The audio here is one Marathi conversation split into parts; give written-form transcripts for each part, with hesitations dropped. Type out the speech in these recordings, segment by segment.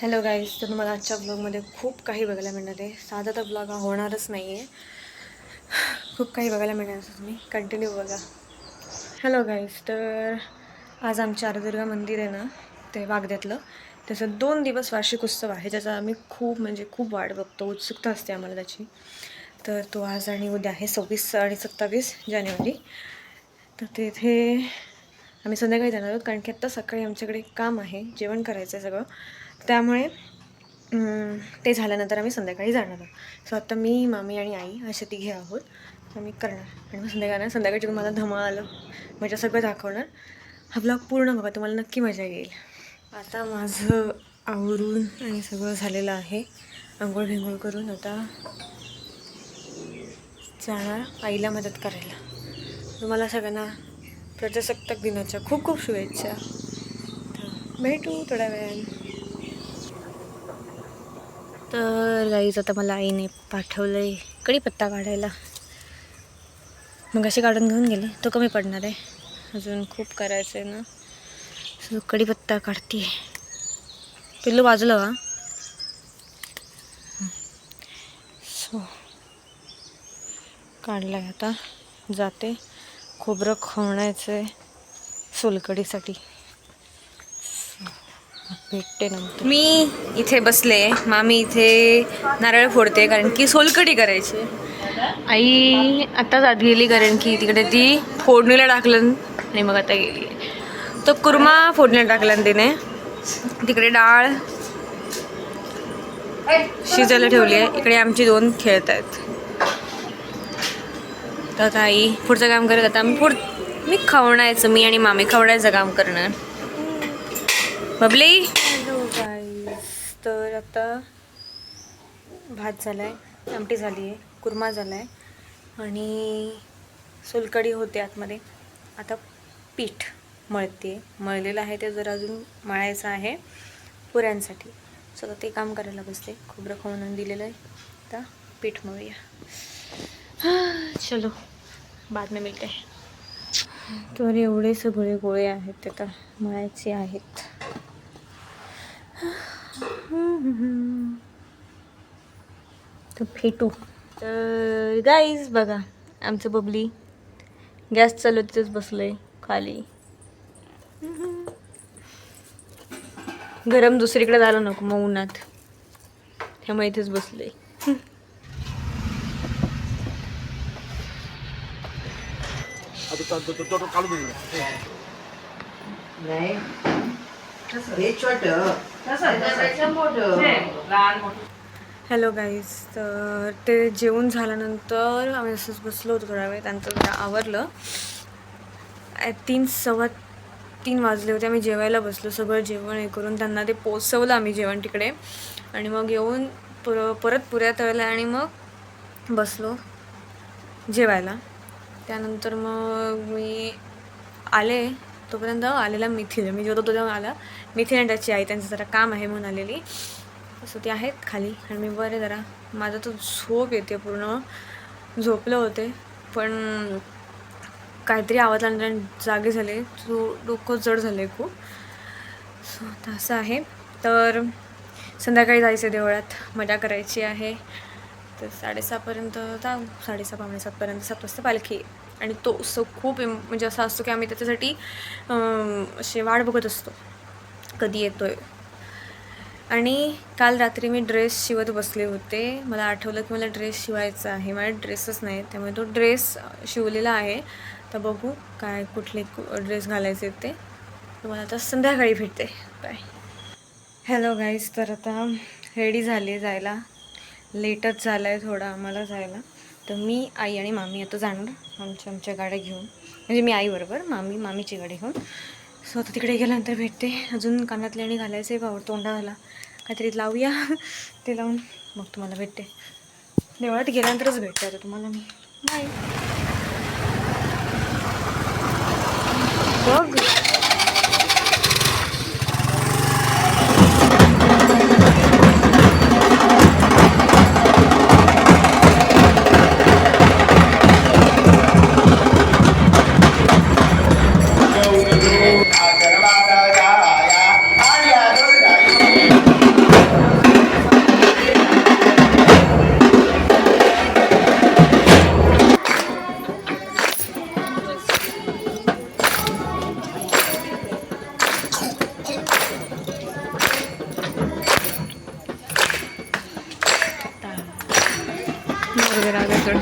हॅलो गाईज, तर तुम्हाला आजच्या ब्लॉगमध्ये खूप काही बघायला मिळणार आहे. साधा तर ब्लॉग हा होणारच नाही आहे. खूप काही बघायला मिळणार आहे, तुम्ही कंटिन्यू बघा. हॅलो गाईज, तर आज आमच्या आरदुर्गा मंदिर आहे ना, ते वागद्यातलं, त्याचं 2 दिवस वार्षिक उत्सव आहे, ज्याचा आम्ही खूप वाट बघतो. उत्सुकता असते आम्हाला त्याची. तर तो आज आणि उद्या आहे 26 आणि 27 जानेवारी. तर तिथे आम्ही संध्याकाळी जाणार आहोत, कारण की आत्ता सकाळी आमच्याकडे काम आहे, जेवण करायचं आहे सगळं. त्यामुळे ते झाल्यानंतर आम्ही संध्याकाळी जाणार आहोत. सो आता मी, मामी आणि आई असे तिघे आहोत. तर मी करणार आणि मग संध्याकाळची तुम्हाला धमाल म्हणजे सगळं दाखवणार. हा ब्लॉग पूर्ण बघा, तुम्हाला नक्की मजा येईल. आता माझं आवरून आणि सगळं झालेलं आहे. आंघोळ भिंघोळ करून आता जाणार आईला मदत करायला. तुम्हाला सगळ्यांना प्रजासत्ताक दिनाच्या खूप शुभेच्छा. तर भेटू थोड्या वेळाने. तर गाईज, आता मला आईने पाठवलं आहे कढीपत्ता काढायला. मग अशी काढून घेऊन गेले, तो कमी पडणार आहे, अजून खूप करायचं आहे ना. सो कढीपत्ता काढते. पिल्लू बाजूला वा. सो काढलं आहे, आता जाते. खोबरं खवणायचं आहे सोलकढीसाठी. भेटते नंतर. मी इथे बसले, मामी इथे नारळ फोडते कारण की सोलकढी करायची. आई आत्ताच आत गेली कारण की तिकडे ती फोडणीला टाकलं आणि मग आता गेली. तो कुर्मा फोडणीला टाकला तिने. तिकडे डाळ शिजायला ठेवली आहे. इकडे आमची 2 खेळत आहेत. तर आता आई पुढचं काम करत. आता मी खवणायचं, मी आणि मामी खवणायचं काम करणार. बबली. तर आता भात झाला आहे, आमटी झाली आहे, कुर्मा झाला आहे आणि सोलकढी होते आतमध्ये. आता पीठ मळलेलं आहे, ते जर अजून मळायचं आहे पुऱ्यांसाठी. सो ते काम करायला बसते. खोबरं खवून दिलेलं आहे, आता पीठ मळूया. चलो बाद में मिळते. तर एवढे सगळे गोळे आहेत, ते आता मळायचे आहेत. तर फेटू. तर गाईज बघा, आमचं बबली गॅस चालू तिथेच बसलंय खाली. गरम दुसरीकडे झालं नको मग उन्हात, त्यामुळे इथेच बसले. हॅलो गाईज, तर ते जेवण झाल्यानंतर आम्ही असंच बसलो होतो थोडा वेळ. त्यांचं जरा आवरलं. 3-3:15 वाजले होते. आम्ही जेवायला बसलो, सगळं जेवण हे करून त्यांना ते पोचवलं आम्ही जेवण तिकडे. आणि मग येऊन परत पुऱ्या तळल्या आणि मग बसलो जेवायला. त्यानंतर मग मी आले, तोपर्यंत आलेला मिथिल. मी जेवतो तो तेव्हा आला मिथिल आणि त्याची आई. त्यांचं जरा काम आहे म्हणून आलेली. असं ते आहेत खाली आणि मी बरे जरा. माझं तर झोप येते, पूर्ण झोपलं होते पण काहीतरी आवाजल्यानंतर जागे झाले. डोकं जड झाले खूप. सो आता असं आहे. तर संध्याकाळी जायचं देवळात, मजा करायची आहे. तर 6:30पर्यंत जाऊ. 6:30 पावणे 7पर्यंत, 7 वाजता पालखी. आणि तो उत्सव खूप म्हणजे असा असतो की आम्ही त्याच्यासाठी असे वाट बघत असतो कधी येतोय. आणि काल रात्री मी ड्रेस शिवत बसले होते. मला आठवलं की मला ड्रेस शिवायचा आहे. माझे ड्रेसच नाही, त्यामुळे तो ड्रेस शिवलेला आहे. तर बघू काय कुठले ड्रेस घालायचे ते. तुम्हाला आता संध्याकाळी भेटते. बाय. हॅलो गाईज, तर आता रेडी झाली जायला. लेटच झालं आहे थोडा आम्हाला जायला. तर मी, आई आणि मामी आता जाणार आमच्या गाड्या घेऊन. म्हणजे मी आईबरोबर, मामीची गाडी घेऊन. सो आता तिकडे गेल्यानंतर भेटते. अजून कानातले आणि घालायचं आहे, पावर तोंडाला काहीतरी लावूया. ते लावून मग तुम्हाला भेटते. देवळात गेल्यानंतरच भेटते आता तुम्हाला मी. बाय. बघ. राधाकडे.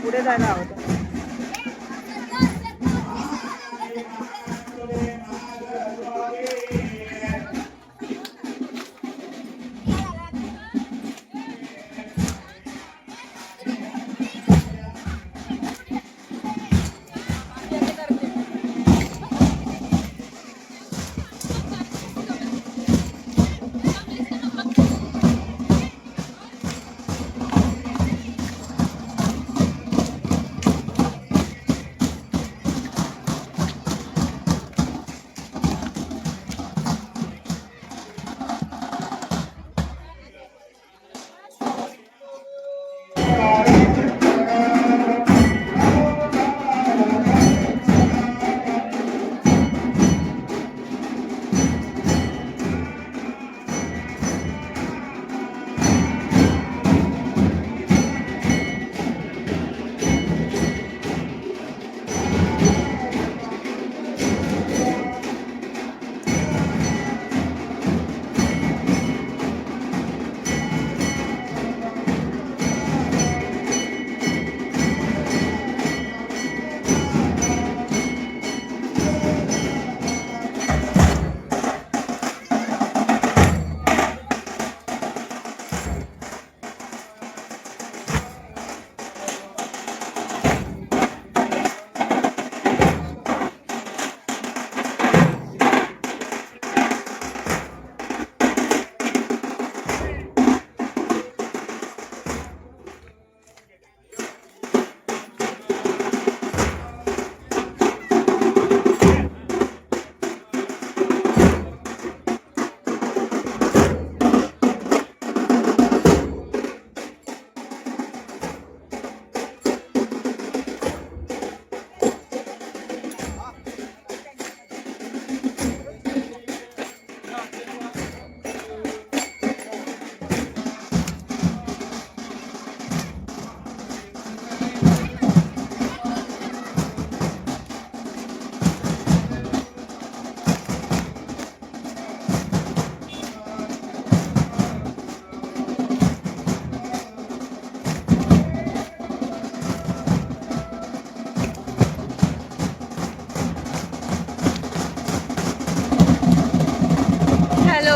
पुढे जायला हवं.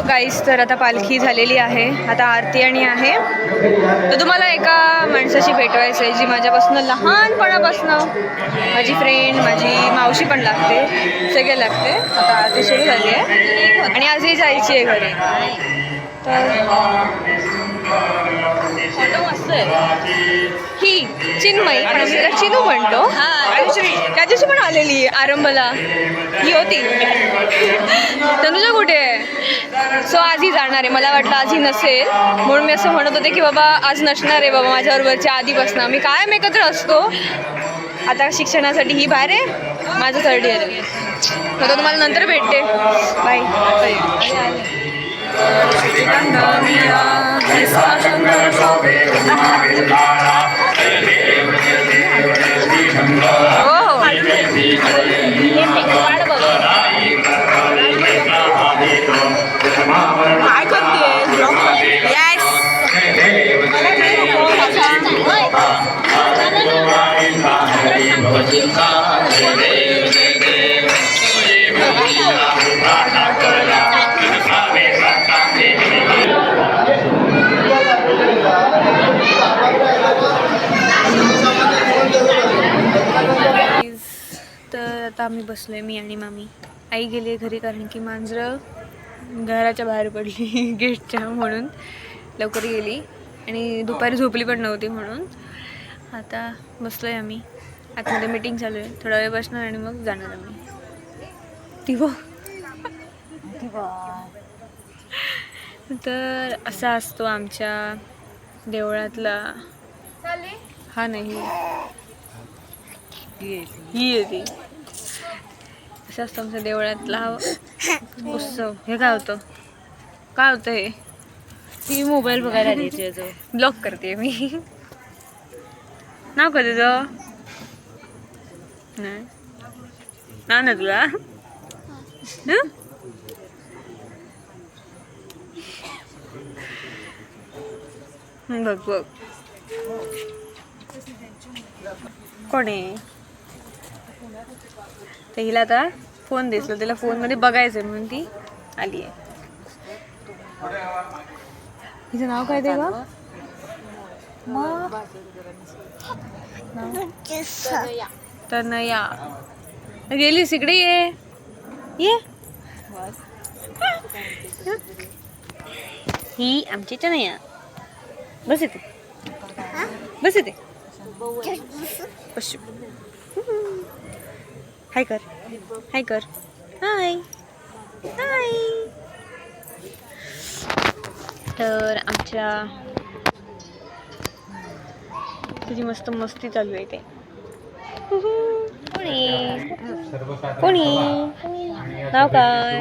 गाईस, तर आता पालखी झालेली आहे, आता आरती आणि आहे. तर तुम्हाला एका माणसाशी भेटवायचं आहे जी माझ्यापासून लहानपणापासून माझी फ्रेंड, माझी मावशी पण लागते, सगळे लागते. आता आरती सुरू झाली आहे आणि आजही जायची आहे घरी. तर फोटो मस्त आहे. ही चिन्मयी, पण आम्ही तिला चिनू म्हणतो. त्या दिवशी पण आलेली आरंभला, ही होती. तनुजा कुठे आहे? सो आज ही जाणार आहे. मला वाटलं आज ही नसेल म्हणून मी असं म्हणत होते की बाबा आज नसणार आहे बाबा माझ्याबरोबरच्या आधीपासून. आम्ही कायम एकत्र असतो. आता शिक्षणासाठी ही बाहेर आहे, माझं 3rd इयर आहे. तर तुम्हाला नंतर भेटते. बाय. काय करते? आम्ही बसलोय, मी आणि मामी. आई गेली आहे घरी कारण की मांजरं घराच्या बाहेर पडली गेटच्या, म्हणून लवकर गेली आणि दुपारी झोपली पण नव्हती, म्हणून आता बसलोय आम्ही. आतमध्ये मीटिंग चालू आहे, थोडा वेळ बसणार आणि मग जाणार आम्ही. ती तर असा असतो आमच्या देवळातला, हा नाही ही येते, असं असतं आमच्या देवळातला हा उत्सव. हे काय होतं, काय होतं हे? ती मोबाईल बघायला द्यायची ब्लॉक करते मी. नाव का तुझं? नाही नाव ना तुला? हं? बघ बघ कोण आहे? तर हिला आता फोन दिसला, तिला फोनमध्ये बघायचं म्हणून ती आली आहे. हिचं नाव काय ते ग? तनया. गेलीस इकडे, ये. ही आमची तनया. बस येते, बस येते. हाय कर, हाय कर, हाय हाय. तर आमच्या तुझी मस्त मस्ती चालू आहे ते. कोणी कोणी नाव काय?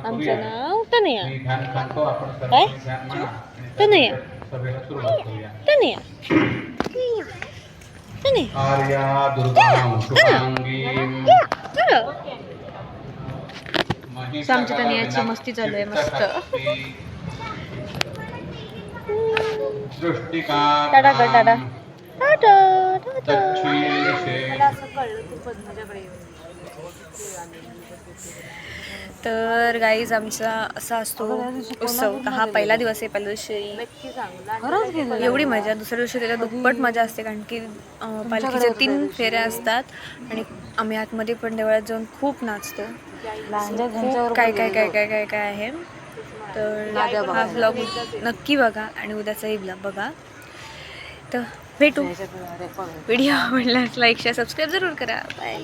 आमचं नाव तनया. काय तनया? तनया आर्या दुर्गां शुभांगीं आमच्या तनयाची मस्ती चालू आहे मस्त. टाटा कर, टाटा टाटा. तर गाईज आमचा असा असतो उत्सव. तर हा पहिला दिवस आहे. पहिल्या दिवशी एवढी मजा, दुसऱ्या दिवशी त्याला दुप्पट मजा असते कारण की पालखीच्या 3 फेऱ्या असतात आणि आम्ही आतमध्ये पण देवळात जाऊन खूप नाचतो. खूप काय काय काय काय काय काय आहे. तर हा व्लॉग नक्की बघा आणि उद्याचाही व्लॉग बघा. तर भेटू. व्हिडिओ आवडल्यास लाईक शेअर सबस्क्राईब जरूर करा. बाय.